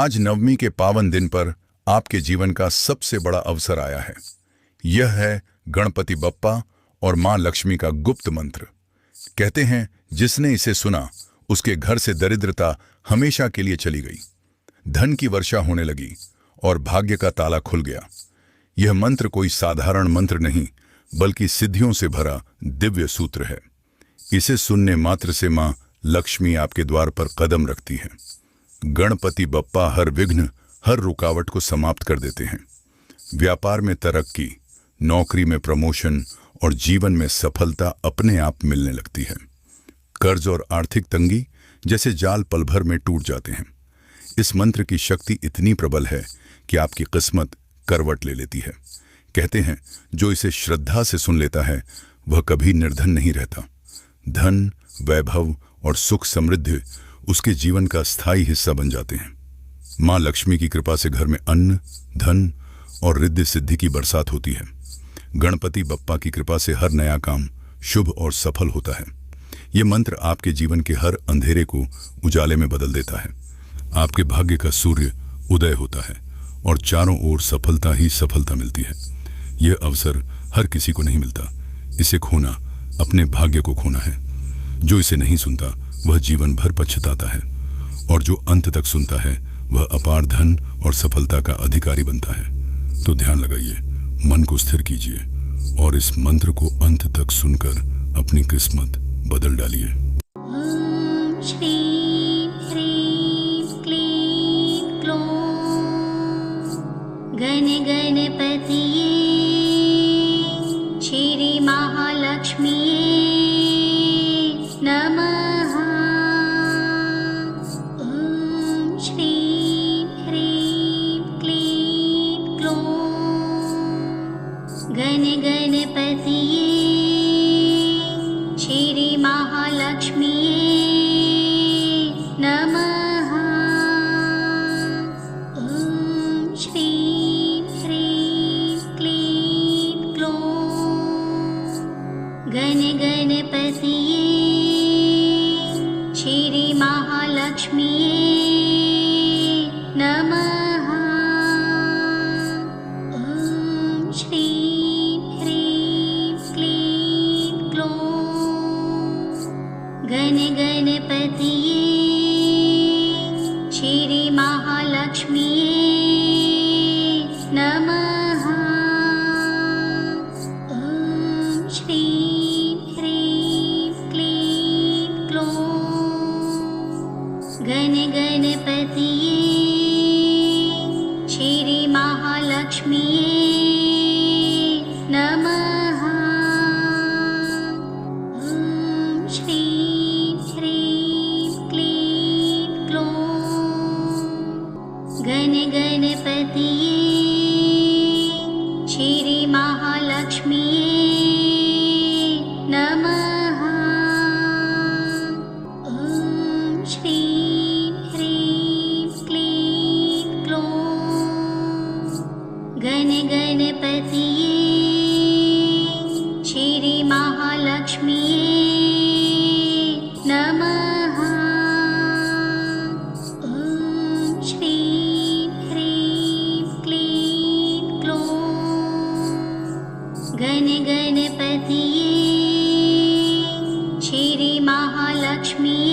आज नवमी के पावन दिन पर आपके जीवन का सबसे बड़ा अवसर आया है। यह है गणपति बप्पा और मां लक्ष्मी का गुप्त मंत्र। कहते हैं जिसने इसे सुना उसके घर से दरिद्रता हमेशा के लिए चली गई, धन की वर्षा होने लगी और भाग्य का ताला खुल गया। यह मंत्र कोई साधारण मंत्र नहीं बल्कि सिद्धियों से भरा दिव्य सूत्र है। इसे सुनने मात्र से मां लक्ष्मी आपके द्वार पर कदम रखती है। गणपति बप्पा हर विघ्न, हर रुकावट को समाप्त कर देते हैं। व्यापार में तरक्की, नौकरी में प्रमोशन और जीवन में सफलता अपने आप मिलने लगती है। कर्ज और आर्थिक तंगी जैसे जाल पल भर में टूट जाते हैं। इस मंत्र की शक्ति इतनी प्रबल है कि आपकी किस्मत करवट ले लेती है। कहते हैं जो इसे श्रद्धा से सुन लेता है वह कभी निर्धन नहीं रहता। धन, वैभव और सुख समृद्धि उसके जीवन का स्थायी हिस्सा बन जाते हैं। मां लक्ष्मी की कृपा से घर में अन्न, धन और रिद्धि सिद्धि की बरसात होती है। गणपति बप्पा की कृपा से हर नया काम शुभ और सफल होता है। ये मंत्र आपके जीवन के हर अंधेरे को उजाले में बदल देता है। आपके भाग्य का सूर्य उदय होता है और चारों ओर सफलता ही सफलता मिलती है। यह अवसर हर किसी को नहीं मिलता। इसे खोना अपने भाग्य को खोना है। जो इसे नहीं सुनता वह जीवन भर पछताता है और जो अंत तक सुनता है वह अपार धन और सफलता का अधिकारी बनता है। तो ध्यान लगाइए, मन को स्थिर कीजिए और इस मंत्र को अंत तक सुनकर अपनी किस्मत बदल डालिए। ओम श्री ह्रीं क्लीं क्लौं गण गणपतिये श्री महालक्ष्मीये नमः। ओम श्री ह्रीं क्लीं क्लौं गण गणपतिये श्री महालक्ष्मीये नमः। ओम श्री ह्रीं क्लीं क्लौं गण गणपतिये श्री महालक्ष्मीये नमः। ओम श्री ह्रीं क्लीं क्लौं गण गणपतिये श्री महालक्ष्मीये नमः। ओम श्री ह्रीं क्लीं क्लौं गण गणपतिये श्री महालक्ष्मीये नमः। ओम श्री ह्रीं क्लीं क्लौं गण गणपतिये श्री महालक्ष्मीये नमः। ओम श्री ह्रीं क्लीं क्लौं गण गणपतिये श्री महालक्ष्मीये नमः। ओम श्री ह्रीं क्लीं क्लौं गण गणपतिये श्री महालक्ष्मीये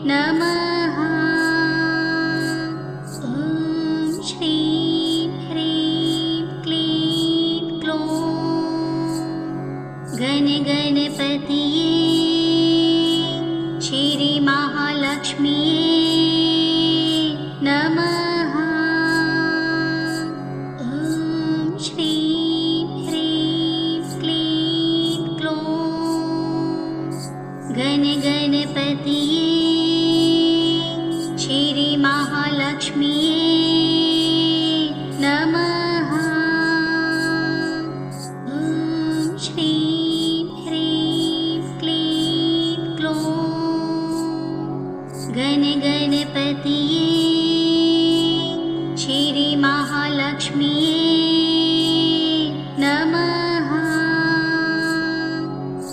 नमः। ओम श्री ह्रीं क्लीं क्लौं गण गणपतिये श्री महालक्ष्मीये नमः। ओम श्री ह्रीं क्लीं क्लौं गण गणपतिये श्री महालक्ष्मीये नमः। ओम श्री ह्रीं क्लीं क्लौं गण गणपतिये श्री महालक्ष्मीये नमः।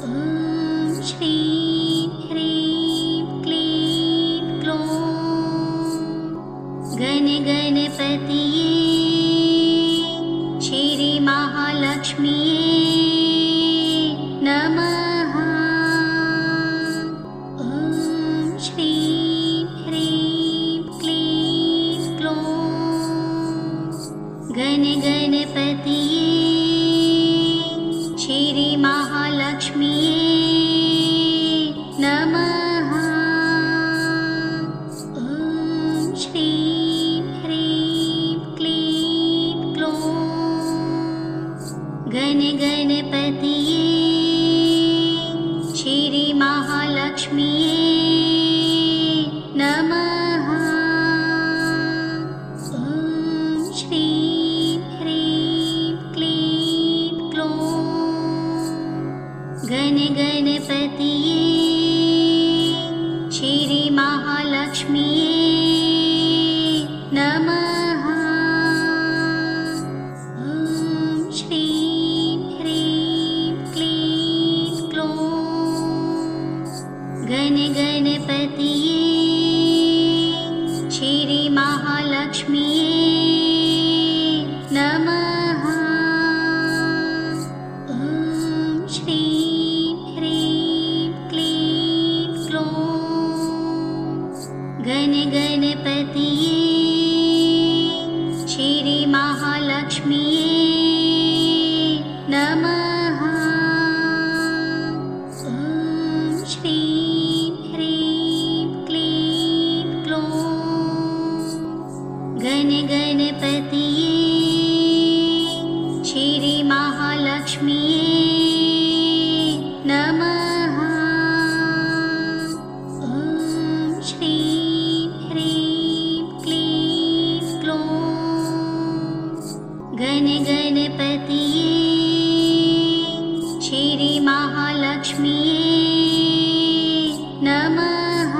ओम श्री ह्रीं क्लीं क्लौं नमः। ॐ श्रीं ह्रीं क्लीं क्लौं गणगणपतये श्रीमहालक्ष्म्यै नमः। ॐ श्रीं ह्रीं क्लीं क्लौं गणगणपतये श्रीमहालक्ष्म्यै नमः। ॐ श्रीं ह्रीं क्लीं क्लौं गणगणपतये श्रीमहालक्ष्म्यै नमः। ॐ श्रीं ह्रीं क्लीं क्लौं गणगणपतये श्रीमहालक्ष्म्यै नमः।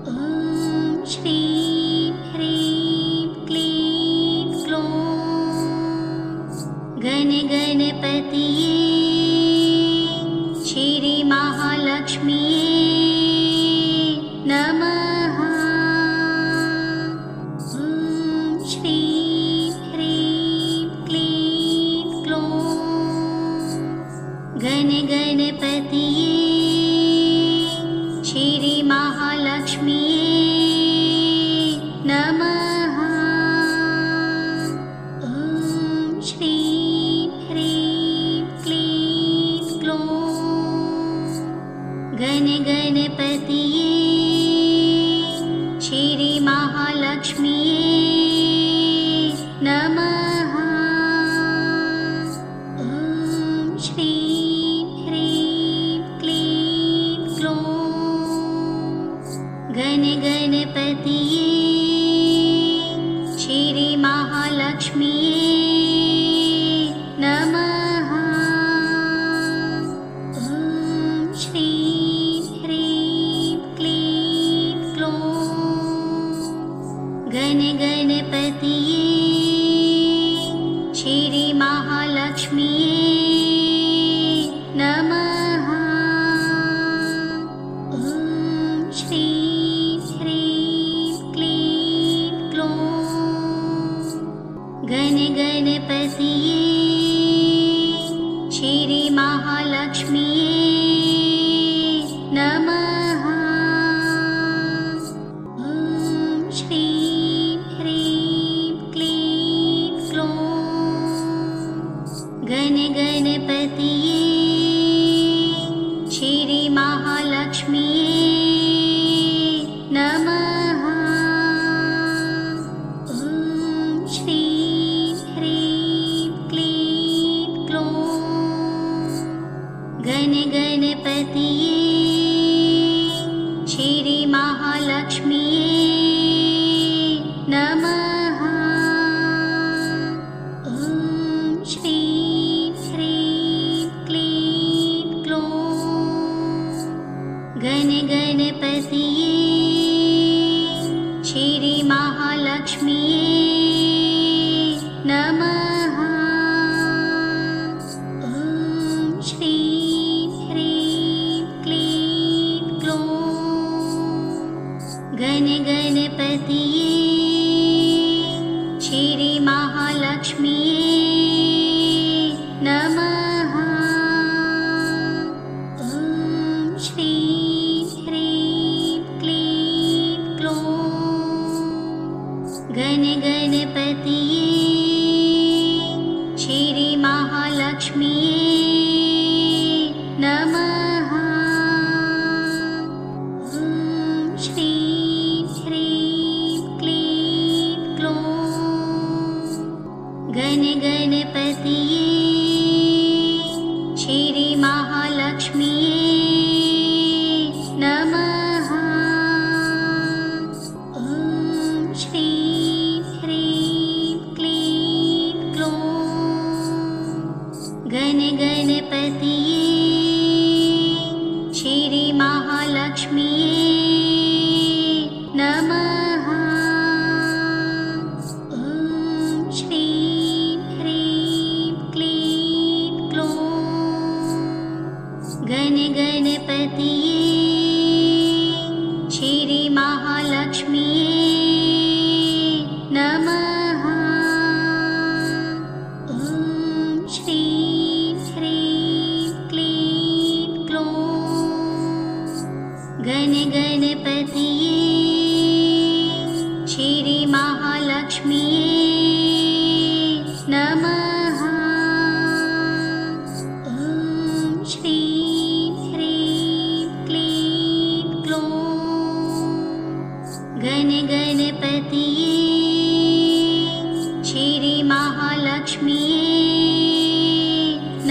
ॐ श्रीं ह्रीं क्लीं क्लौं गणगणपतये श्रीमहालक्ष्म्यै नमः। ॐ श्रीं ह्रीं क्लीं क्लौं गणगणपतये श्रीमहालक्ष्म्यै नमः। ॐ श्रीं ह्रीं क्लीं क्लौं गणगणपतये श्रीमहालक्ष्म्यै नमः। ॐ श्रीं ह्रीं क्लीं क्लौं गणगणपतये श्रीमहालक्ष्म्यै नमः। ॐ श्रीं ह्रीं क्लीं क्लौं गणगणपतये श्रीमहालक्ष्म्यै नमः। ॐ श्रीं ह्रीं क्लीं क्लौं गणगणपतये श्रीमहालक्ष्म्यै नमः। ॐ श्रीं ह्रीं क्लीं क्लौं गणगणपतये श्रीमहालक्ष्म्यै नमः। ॐ श्रीं ह्रीं क्लीं क्लौं गणगणपतये श्रीमहालक्ष्म्यै नमः। ॐ श्रीं ह्रीं क्लीं क्लौं गणगणपतये श्रीमहालक्ष्म्यै नमः। ॐ श्रीं ह्रीं क्लीं क्लौं गणगणपतये श्रीमहालक्ष्म्यै नमः। ॐ श्रीं ह्रीं क्लीं क्लौं गणगणपतये श्रीमहालक्ष्म्यै नमः। ॐ श्रीं ह्रीं क्लीं क्लौं गणगणपतये श्रीमहालक्ष्म्यै नमः। ॐ श्रीं ह्रीं क्लीं क्लौं गणगणपतये श्रीमहालक्ष्म्यै गण गणपतिये श्री महालक्ष्मीये नमः। ॐ श्रीं ह्रीं क्लीं ग्लौं गण गणपतिये श्री महालक्ष्मीये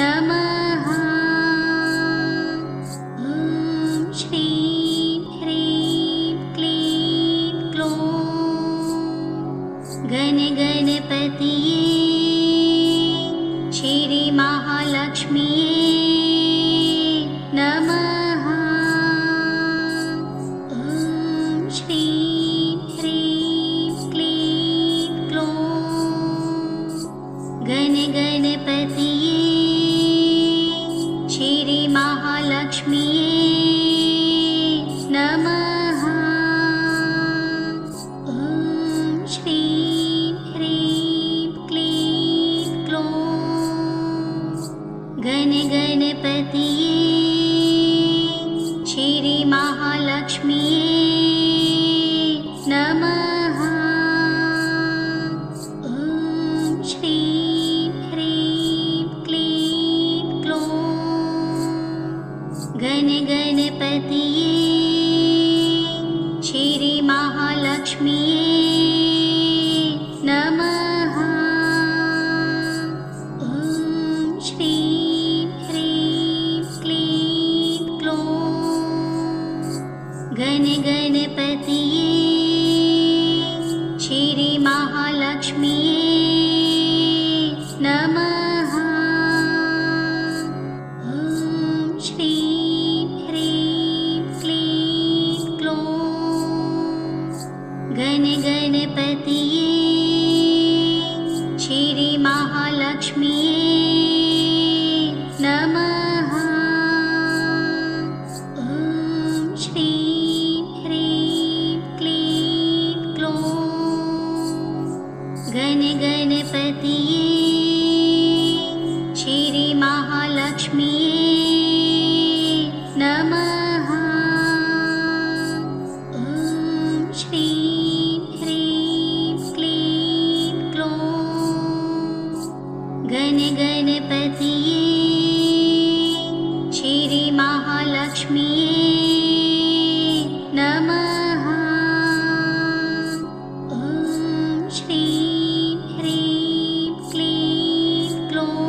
नमः। ॐ श्रीं ह्रीं क्लीं ग्लौं गण गणपतिये श्री महालक्ष्मीये नमः। ॐ श्रीं ह्रीं क्लीं ग्लौं गण गणपतिये श्री महालक्ष्मीये नमः। ॐ श्रीं ह्रीं क्लीं ग्लौं गण गणपतिये श्री महालक्ष्मीये नमः। ॐ श्रीं ह्रीं क्लीं ग्लौं गण गणपतिये श्री महालक्ष्मीये नमः। ॐ श्रीं ह्रीं क्लीं ग्लौं गण गणपतिये श्री महालक्ष्मीये नमः। ॐ श्रीं ह्रीं क्लीं ग्लौं गण गणपतिये श्री महालक्ष्मीये नमः। ॐ श्रीं ह्रीं क्लीं ग्लौं गण गणपतिये श्री महालक्ष्मीये नमः। ॐ श्रीं ह्रीं क्लीं ग्लौं गण गणपतिये श्री महालक्ष्मीये नमः। ॐ श्रीं ह्रीं क्लीं ग्लौं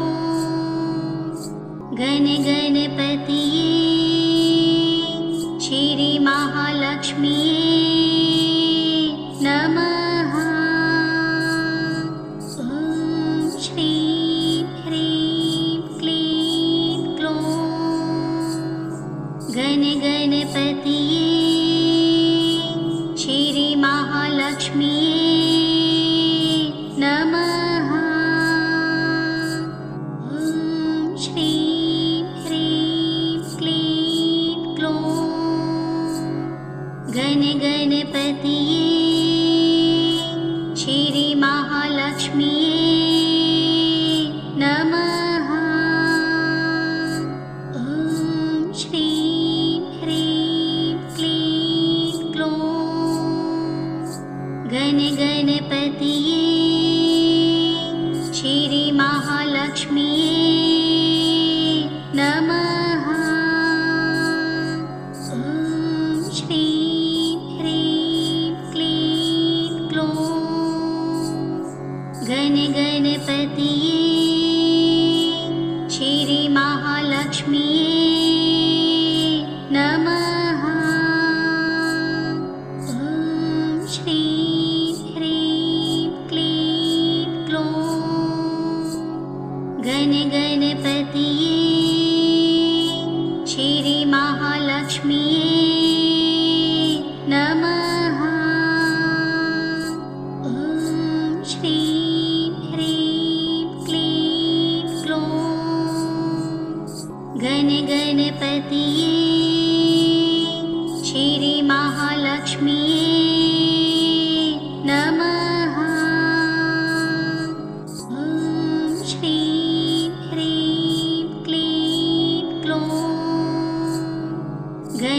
गण गणपतिये श्री महालक्ष्मीये नमः। ॐ श्रीं ह्रीं क्लीं ग्लौं गण गणपतिये श्री महालक्ष्मीये नमः। ॐ श्रीं ह्रीं क्लीं ग्लौं गण गणपतिये श्री महालक्ष्मीये नमः। ॐ श्रीं ह्रीं क्लीं ग्लौं गण गणपतिये श्री महालक्ष्मीये नमः। ॐ श्रीं ह्रीं क्लीं ग्लौं गण गणपतिये श्री महालक्ष्मीये नमः। ॐ श्रीं ह्रीं क्लीं ग्लौं गण गणपतिये श्री महालक्ष्मीये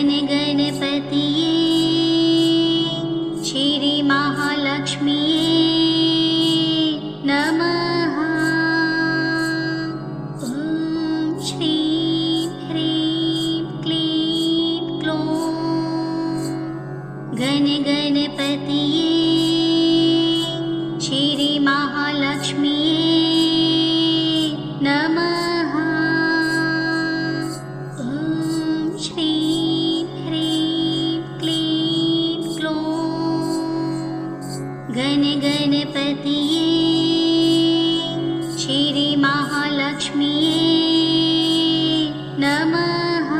गण गणपतिये श्री महालक्ष्मीये नमः। ॐ श्रीं ह्रीं क्लीं ग्लौं गण गणपतिये श्री महालक्ष्मीये नमः। ॐ श्रीं ह्रीं क्लीं ग्लौं गण गणपतिये श्री महालक्ष्मीये नमः।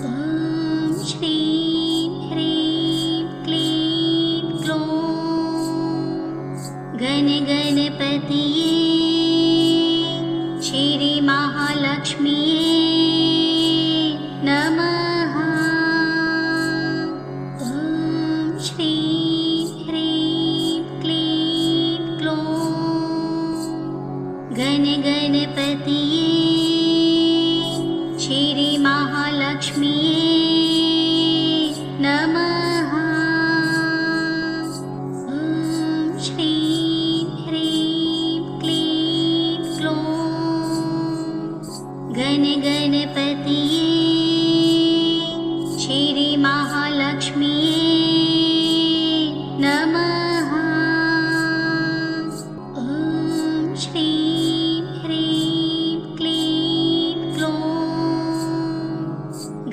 ॐ श्रीं ह्रीं क्लीं ग्लौं गण गणपतिये श्री महालक्ष्मीये नमः। ॐ श्रीं ह्रीं क्लीं ग्लौं गण गणपतिये श्री महालक्ष्मीये नमः। ॐ श्रीं ह्रीं क्लीं ग्लौं गण गणपतिये श्री महालक्ष्मीये नमः। ॐ श्रीं ह्रीं क्लीं ग्लौं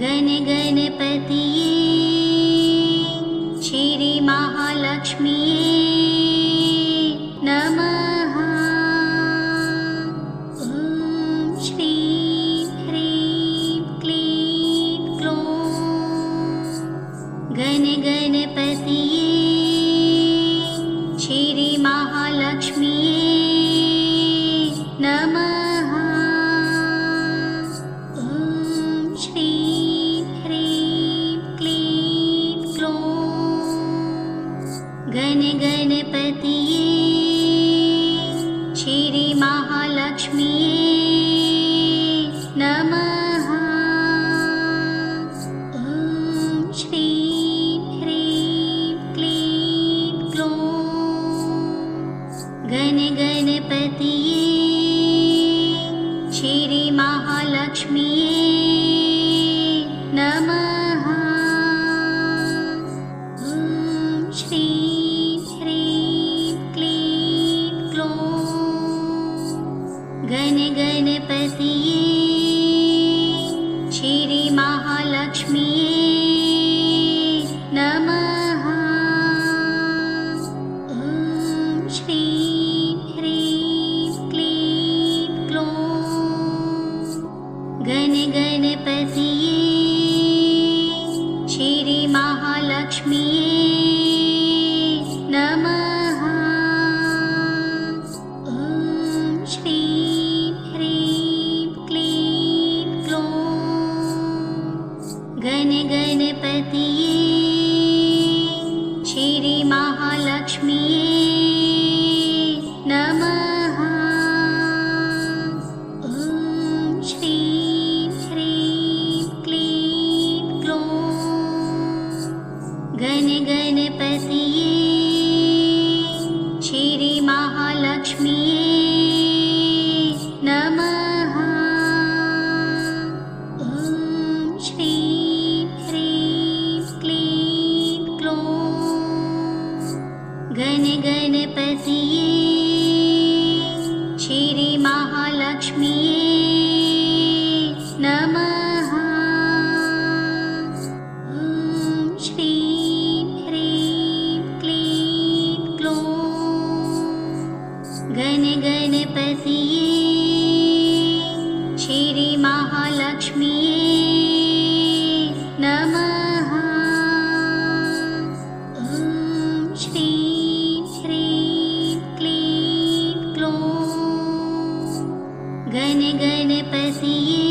गण गणपतिये श्री महालक्ष्मीये नमः। ॐ श्रीं ह्रीं क्लीं ग्लौं गण गणपतिये श्री महालक्ष्मीये नमः। ॐ श्रीं ह्रीं क्लीं ग्लौं गण गणपतिये श्री महालक्ष्मीये नमः। ॐ श्रीं ह्रीं क्लीं ग्लौं गण गणपतिये श्री महालक्ष्मीये नमः। ॐ श्रीं ह्रीं क्लीं ग्लौं गण गणपतिये श्री महालक्ष्मीये नमः। ॐ श्रीं ह्रीं क्लीं ग्लौं गण गणपतिये श्री महालक्ष्मीये नमः। ॐ श्रीं ह्रीं क्लीं ग्लौं गण गणपतिये श्री महालक्ष्मीये नमः। ॐ श्रीं ह्रीं क्लीं ग्लौं गण गणपतिये श्री महालक्ष्मीये नमः। ॐ श्रीं ह्रीं क्लीं ग्लौं गण गणपतिये श्री महालक्ष्मीये नमः। ॐ श्रीं ह्रीं क्लीं ग्लौं गण गणपतिये श्री महालक्ष्मीये नमः। ॐ श्रीं ह्रीं क्लीं ग्लौं गण गणपतिये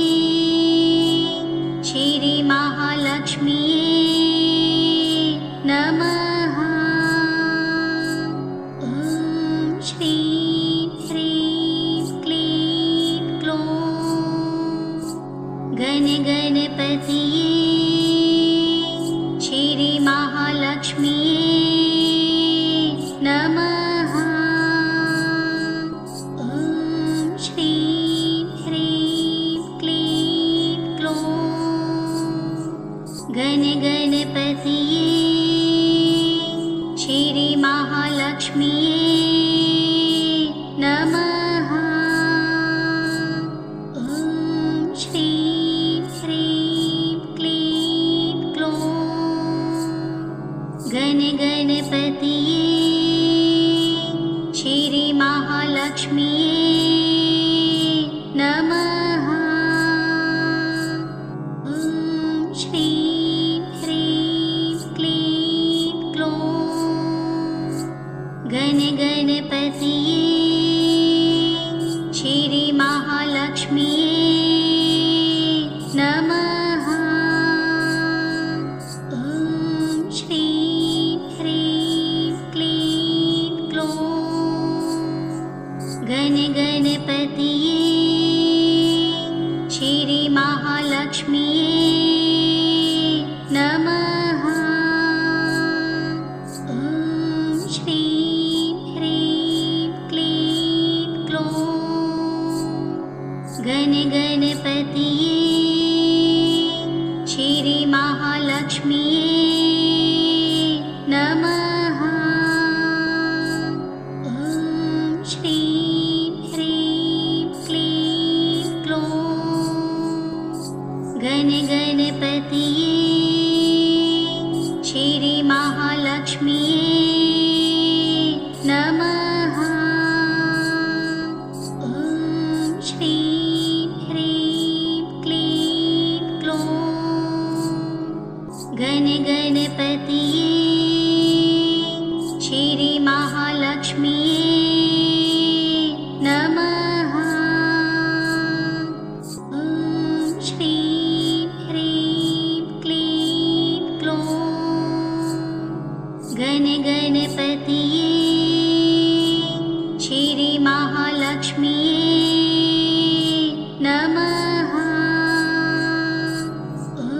श्री महालक्ष्मीये नमः। ॐ श्रीं ह्रीं क्लीं ग्लौं गण गणपतिये गण गणपतिये श्री महालक्ष्मीये नमः। ॐ श्रीं ह्रीं क्लीं क्लौं गण गणपतिये श्री महालक्ष्मीये नमः। ॐ श्रीं ह्रीं क्लीं क्लौं गण गणपतिये श्री महालक्ष्मीये नमः। ॐ श्रीं ह्रीं क्लीं क्लौं गण गणपतिये श्री महालक्ष्मीये नमः। ॐ श्रीं ह्रीं क्लीं क्लौं गण गणपतिये श्री महालक्ष्मीये नमः। ॐ श्रीं ह्रीं क्लीं क्लौं गण गणपतिये श्री महालक्ष्मीये नमः। ॐ श्रीं ह्रीं क्लीं क्लौं गण गणपतिये श्री महालक्ष्मीये नमः। ॐ श्रीं ह्रीं क्लीं क्लौं गण गणपतिये श्री महालक्ष्मीये नमः। ॐ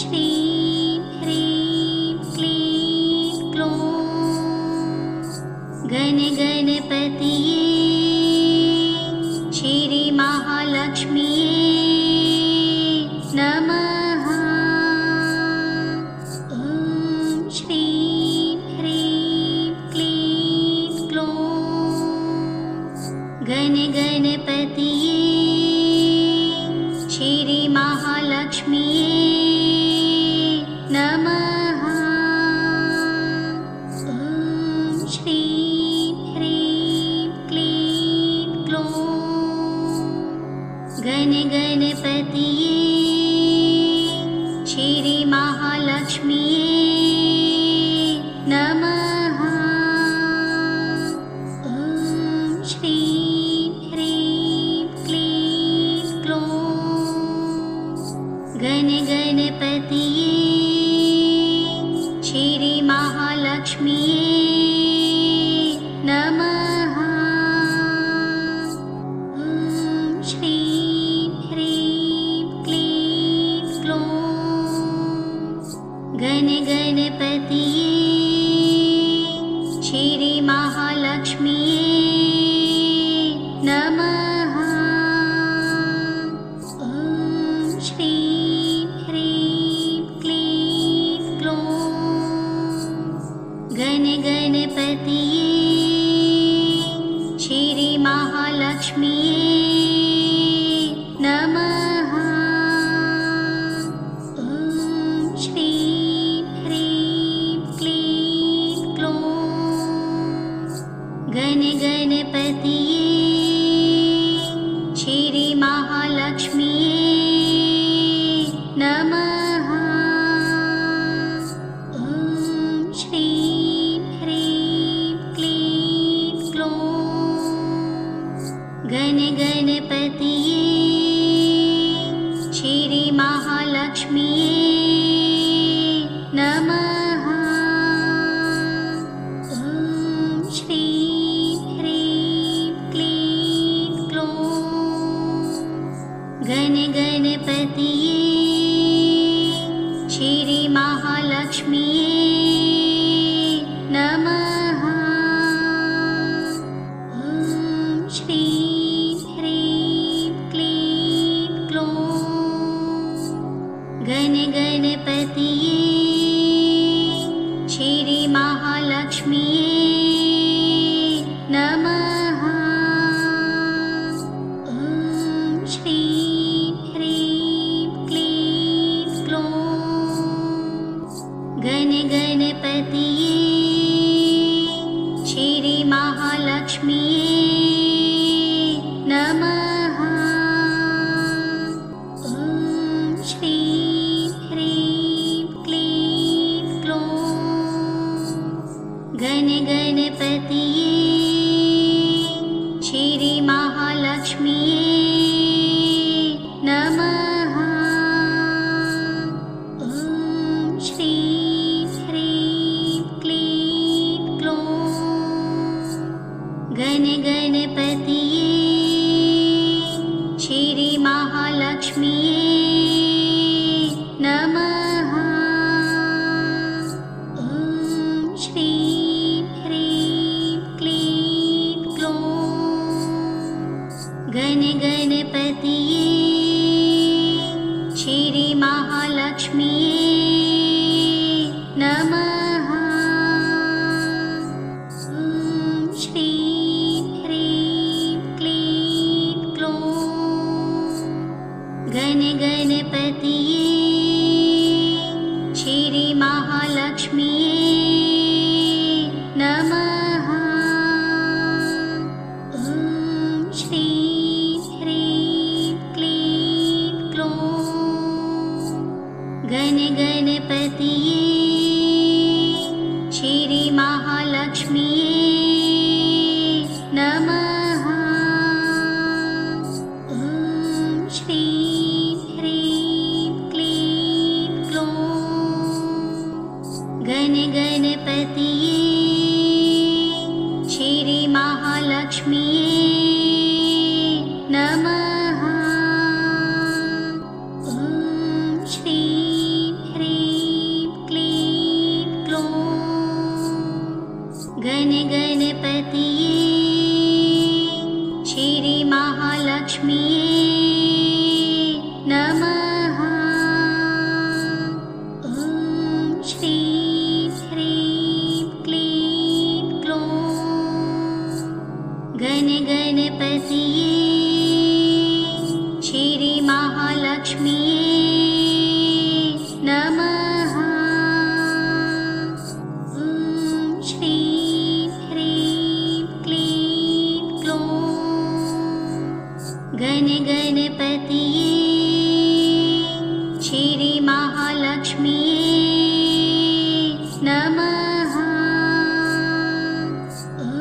श्रीं ह्रीं क्लीं क्लौं गण गणपतिये श्री महालक्ष्मीये नमः। ॐ श्रीं ह्रीं क्लीं क्लौं गण गणपतिये श्री महालक्ष्मीये नमः। ॐ श्रीं ह्रीं क्लीं क्लौं गण गणपतिये श्री महालक्ष्मीये नमः। ॐ श्रीं ह्रीं क्लीं क्लौं गण गणपतिये श्री महालक्ष्मीये नमः। ॐ श्रीं ह्रीं क्लीं क्लौं गण गणपतिये श्री महालक्ष्मीये नमः। ॐ श्रीं ह्रीं क्लीं क्लौं गण गणपतिये श्री महालक्ष्मीये नमः। ॐ श्रीं ह्रीं क्लीं क्लौं गण गणपतिये श्री महालक्ष्मीये नमः। ॐ श्रीं ह्रीं क्लीं क्लौं गण गणपतिये श्री महालक्ष्मीये नमः। ॐ श्रीं ह्रीं क्लीं क्लौं गण गणपतिये श्री महालक्ष्मीये नमः। ॐ श्रीं ह्रीं क्लीं क्लौं गण गणपतिये श्री महालक्ष्मीये नमः। ॐ श्रीं ह्रीं क्लीं क्लौं गणपतिये श्री महालक्ष्मीये नमः। ॐ श्रीं ह्रीं क्लीं क्लौं गणपतिये श्री महालक्ष्मीये नमः। ॐ श्रीं ह्रीं क्लीं क्लौं गणपतिये श्री महालक्ष्मीये नमः। ॐ श्रीं ह्रीं क्लीं क्लौं गणपतिये श्री महालक्ष्मीये नमः। ॐ श्रीं ह्रीं क्लीं क्लौं गणपतिये श्री महालक्ष्मीये नमः। ॐ श्रीं ह्रीं क्लीं क्लौं गणपतिये श्री महालक्ष्मीये नमः। ॐ श्रीं ह्रीं क्लीं क्लौं गणपतिये श्री महालक्ष्मीये नमः। ॐ श्रीं ह्रीं क्लीं क्लौं गणपतिये श्री महालक्ष्मीये नमः। ॐ श्रीं ह्रीं क्लीं क्लौं गणपतिये श्री महालक्ष्मीये नमः। ॐ श्रीं ह्रीं क्लीं क्लौं गणपतिये श्री महालक्ष्मीये नमः। ॐ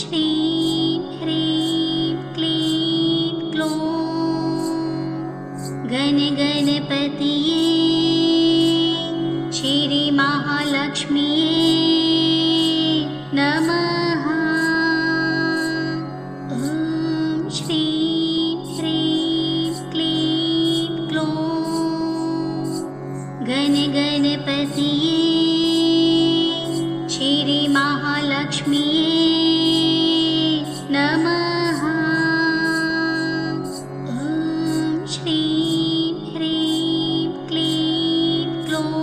श्रीं ह्रीं क्लीं क्लौं गणपतिये श्री महालक्ष्मीये नमः। ॐ श्रीं ह्रीं क्लीं क्लौं गणपतिये श्री महालक्ष्मीये नमः। ॐ श्रीं ह्रीं क्लीं क्लौं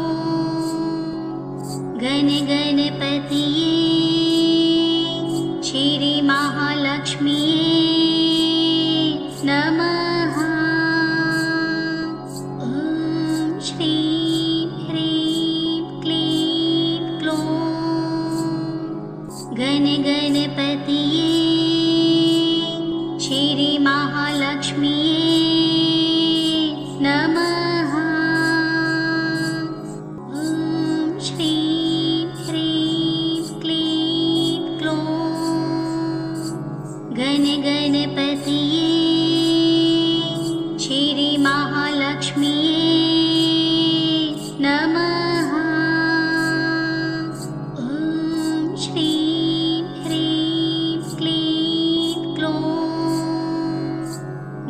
गणपतिये श्री महालक्ष्मीये नमः। ॐ श्रीं ह्रीं क्लीं क्लौं गणपतिये श्री महालक्ष्मीये नमः। ॐ श्रीं ह्रीं क्लीं क्लौं गणपतिये श्री महालक्ष्मीये नमः। ॐ श्रीं ह्रीं क्लीं क्लौं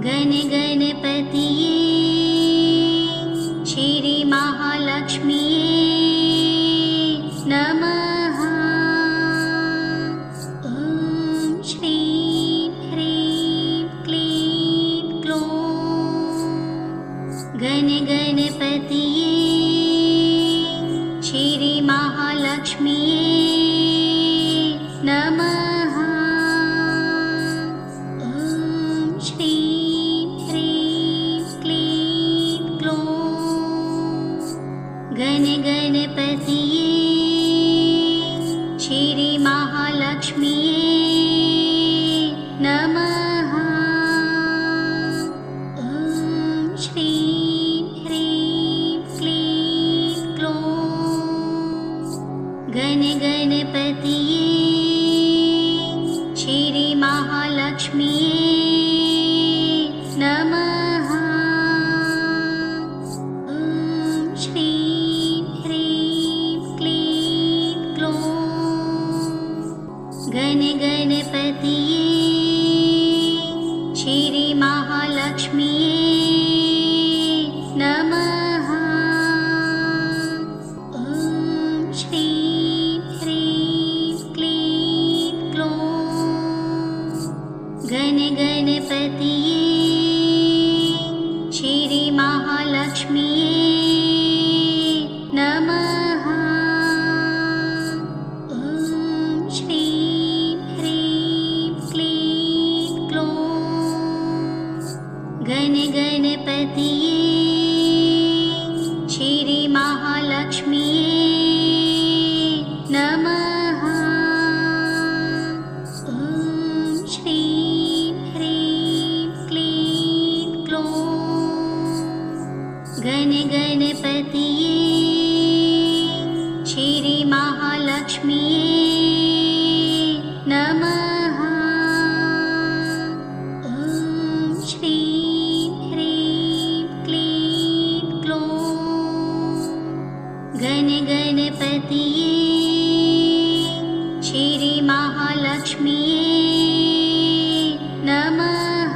गणपतिये श्री महालक्ष्मीये नमः। ॐ श्रीं ह्रीं क्लीं क्लौं गणपतिये गण गणपतिये श्री महालक्ष्मीये नमः। ॐ श्रीं ह्रीं क्लीं क्लौं गण गणपतिये श्री महालक्ष्मीये नमः। ॐ श्रीं ह्रीं क्लीं क्लौं गण गणपतिये श्री महालक्ष्मीये नमः। ॐ श्रीं ह्रीं क्लीं क्लौं गण गणपतिये श्री महालक्ष्मीये नमः। ॐ श्रीं ह्रीं क्लीं क्लौं गण गणपतिये श्री महालक्ष्मीये नमः। ॐ श्रीं ह्रीं क्लीं क्लौं गण गणपतिये श्री महालक्ष्मीये नमः। ॐ श्रीं ह्रीं क्लीं क्लौं गण गणपतिये श्री महालक्ष्मीये नमः।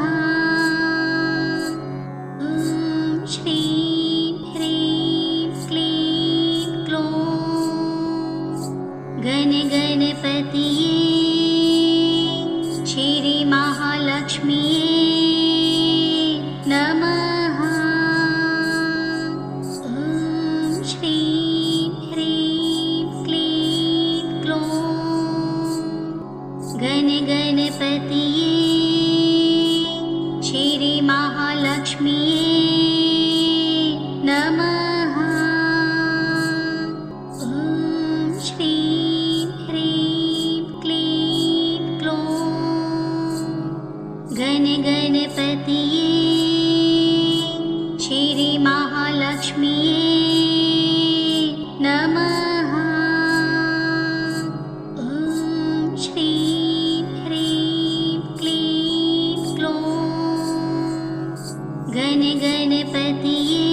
ॐ श्रीं ह्रीं क्लीं क्लौं गण गणपतिये श्री महालक्ष्मीये नमः। ॐ श्रीं ह्रीं क्लीं क्लौं गण गणपतिये श्री महालक्ष्मीये नमः। ॐ श्रीं ह्रीं क्लीं क्लौं गण गणपतिये श्री महालक्ष्मीये नमः। ॐ श्रीं ह्रीं क्लीं क्लौं गण गणपतिये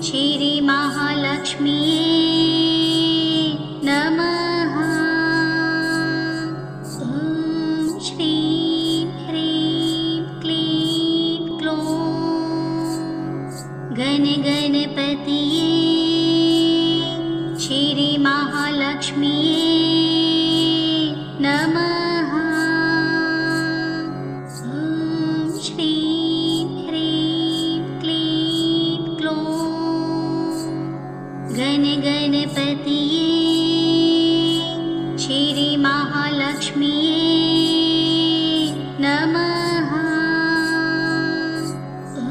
श्री महालक्ष्मीये नमः। ॐ श्रीं ह्रीं क्लीं क्लौं गण गणपतिये श्री महालक्ष्मीये नमः। ॐ श्रीं ह्रीं क्लीं क्लौं गण गणपतिये श्री महालक्ष्मीये नमः। ॐ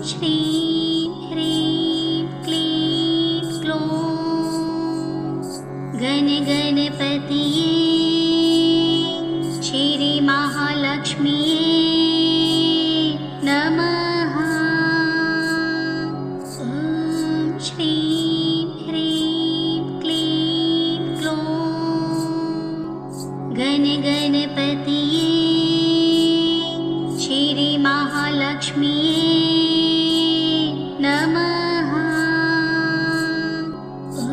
श्रीं ह्रीं क्लीं क्लौं गण गणपतिये श्री महालक्ष्मीये नमः। ॐ श्रीं ह्रीं क्लीं क्लौं गण गणपतिये श्री महालक्ष्मीये नमः। ॐ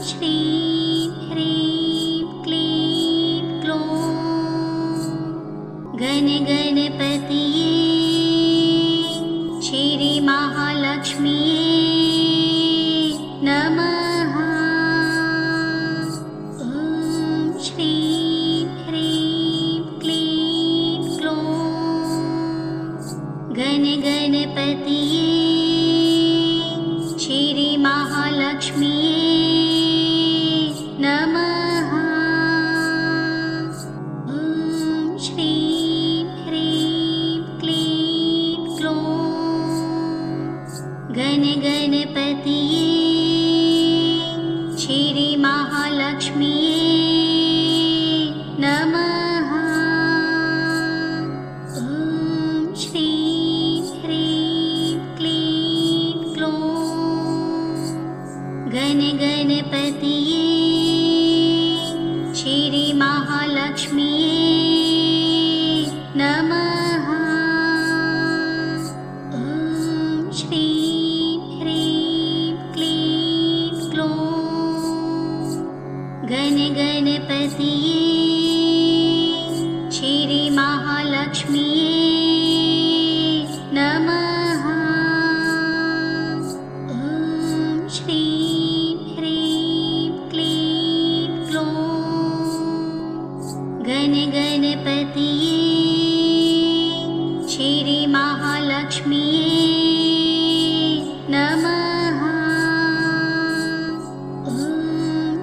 श्रीं ह्रीं क्लीं क्लौं गण गणपतिये श्री महालक्ष्मीये गणपतिये श्री महालक्ष्मीये नमः। ॐ श्रीं ह्रीं क्लीं ग्लौं गणपतिये श्री महालक्ष्मीये नमः। ॐ श्रीं ह्रीं क्लीं ग्लौं गणपतिये श्री महालक्ष्मीये नमः। ॐ श्रीं ह्रीं क्लीं ग्लौं गणपतिये श्री महालक्ष्मीये नमः। ॐ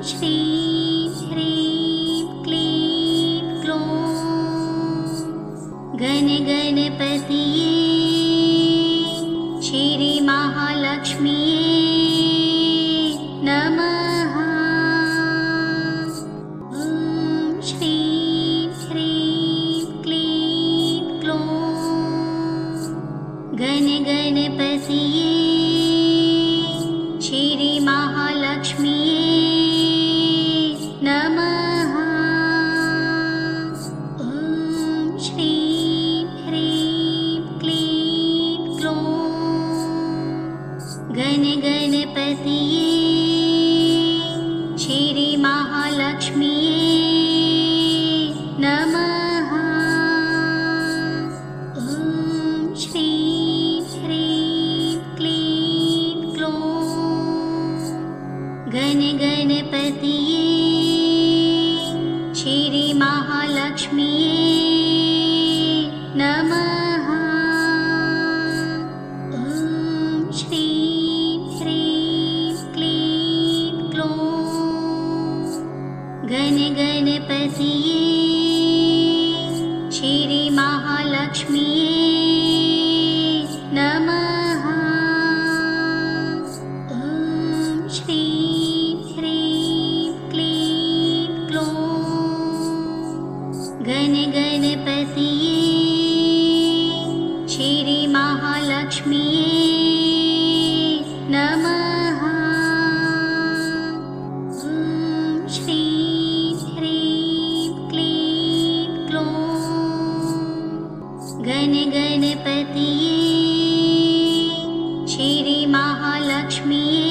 श्रीं ह्रीं क्लीं ग्लौं गणपतिये श्री महालक्ष्मीये नमः। ॐ श्रीं ह्रीं क्लीं ग्लौं गणपतिये श्री महालक्ष्मीये नमः। ॐ श्रीं ह्रीं क्लीं ग्लौं गणपतिये श्री महालक्ष्मीये नमः। ॐ श्रीं ह्रीं क्लीं ग्लौं गणपतिये श्री महालक्ष्मीये नमः। ॐ श्रीं ह्रीं क्लीं ग्लौं गणपतिये श्री महालक्ष्मीये नमः। ॐ श्रीं ह्रीं क्लीं ग्लौं गणपतिये श्री महालक्ष्मीये नमः। ॐ श्रीं ह्रीं क्लीं ग्लौं गणपतिये श्री महालक्ष्मीये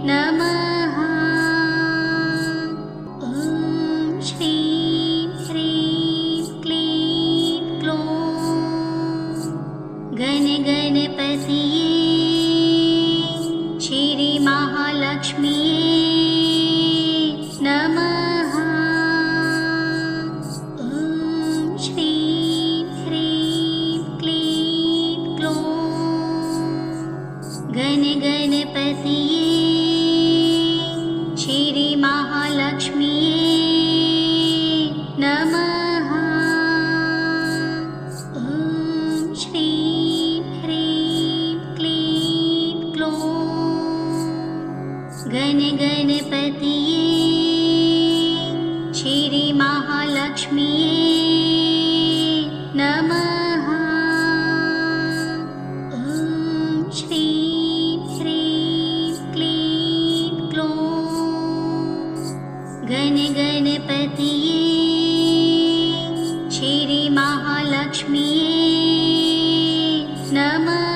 नमः। ॐ श्रीं ह्रीं क्लीं ग्लौं गणपतिये श्री महालक्ष्मीये नमः। ॐ श्रीं ह्रीं क्लीं ग्लौं गणपतिये श्री महालक्ष्मीये नमः। ॐ श्रीं ह्रीं क्लीं ग्लौं गणपतिये श्री महालक्ष्मीये नमः। ॐ श्रीं ह्रीं क्लीं ग्लौं गणपतिये श्री महालक्ष्मीये नमः।